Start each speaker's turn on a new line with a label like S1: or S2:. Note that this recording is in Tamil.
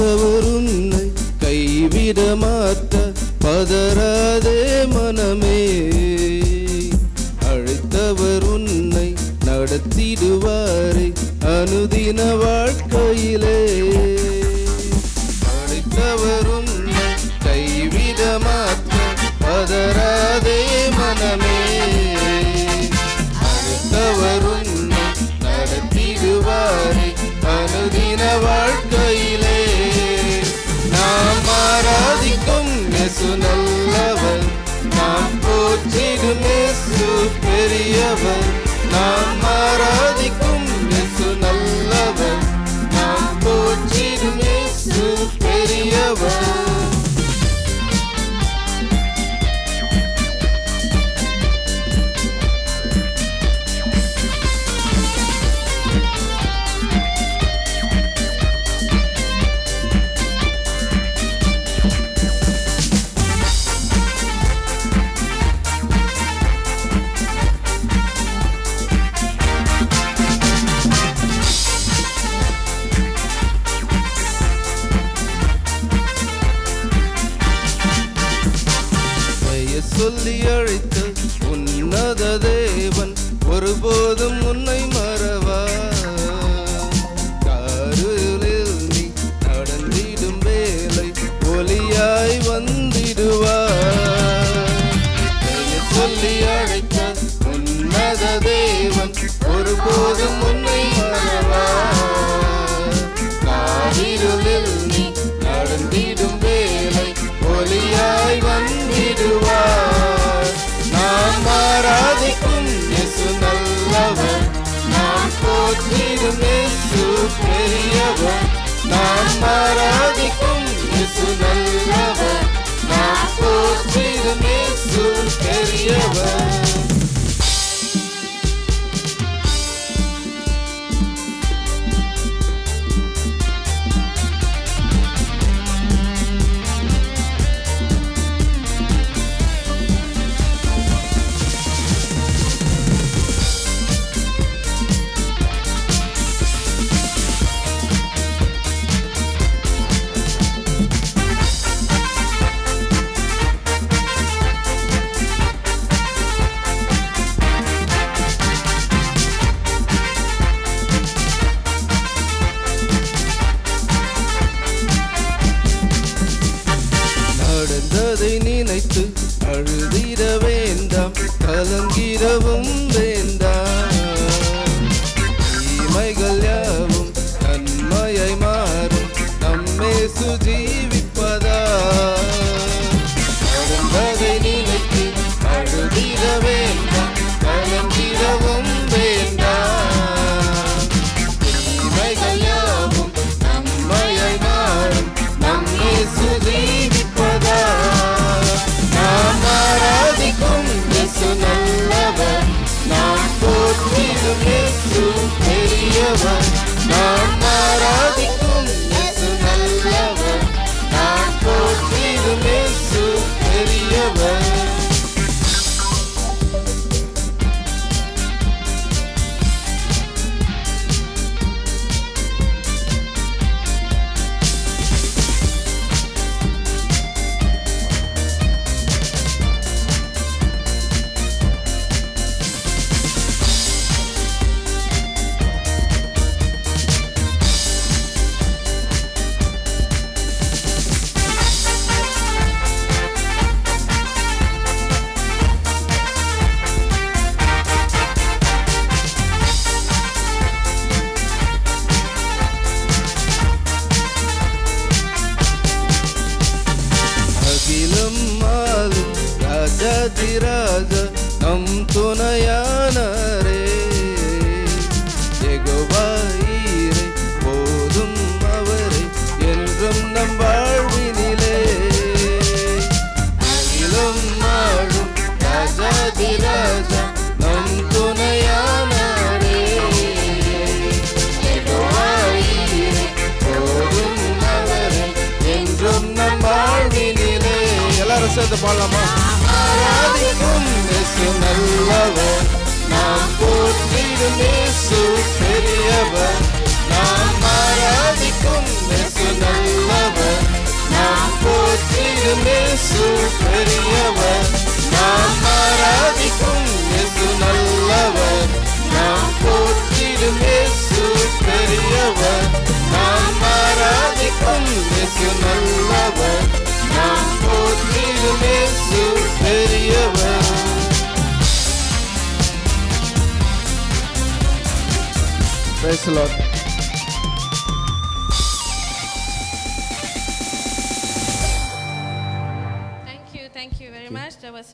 S1: அழைத்தவர் உன்னை கைவிட மாட்டார், பதறாதே மனமே. அழைத்தவர் உன்னை நடத்திடுவாரே அனுதின வாழ்க்கையிலே. அழைத்தவர் உன்னை கைவிட மாட்டார், பதறாதே மனமே. அழைத்தவர் உன்னை நடத்திடுவாரே அனுதின வாழ்க்கையிலே. நாம் ஆராதிக்கும் இயேசு நல்லவர், நாம் போற்றிடும் இயேசு பெரியவர். நாம் ஆராதிக்கும் இயேசு நல்லவர், நாம் போற்றிடும் இயேசு பெரியவர். சொல்லி அழைத்த உன்னத தேவன் ஒருபோதும் உன்னை மறவார். காரிருளில் நீ நடந்திடும் வேளை ஒளியாய் வந்திடுவார். சொல்லி அழைத்த உன்னத தேவன் ஒருபோதும் உன்னை மறவார். காரிருளில் நீ நடந்திடும் வேளை ஒளியாய் வந்திடுவார். நாம் ஆராதிக்கும் இயேசு நல்லவர், நாம் போற்றிடும் இயேசு பெரியவர். நாம் ஆராதிக்கும் இயேசு நல்லவர், நாம் போற்றிடும் இயேசு பெரியவர். நடந்ததை நினைத்து அழுதிட வேண்டாம், கலங்கிடவும் வேண்டாம். தீமைகள் யாவும் நன்மையை மாறும், நம்மே சுஜீவிப்பதா. நடந்ததை நினைத்து அழுதிட வேண்டாம், கலங்கிடவும் வேண்டாம். தீமைகள் யாவும் நன்மையை மாறும், நம்மே சுஜீவிப்பதா. நாம் ஆராதிக்கும் இயேசு நல்லவர், நாம் போற்றிடும் இயேசு பெரியவர். நாம் ஆராதிக்கும் இயேசு நல்லவர், நாம் போற்றிடும் இயேசு பெரியவர். ராஜாதிராஜா நம் துணையானரே, யெகோவா ஈரே போதும் அவரே என்றும் நம் வாழ்வினிலே. அகிலம் ஆளும் ராஜாதிராஜா நம் துணையானரே, யெகோவா ஈரே போதும் அவரே என்றும் நம் வாழ்வினிலே. எல்லாரும் சேர்ந்து பாடலாமா? ஆராதிக்கும் இயேசு நல்லவர், நாம் போற்றிடும் இயேசு பெரியவர். நாம் ஆராதிக்கும் இயேசு நல்லவர். Praise the Lord.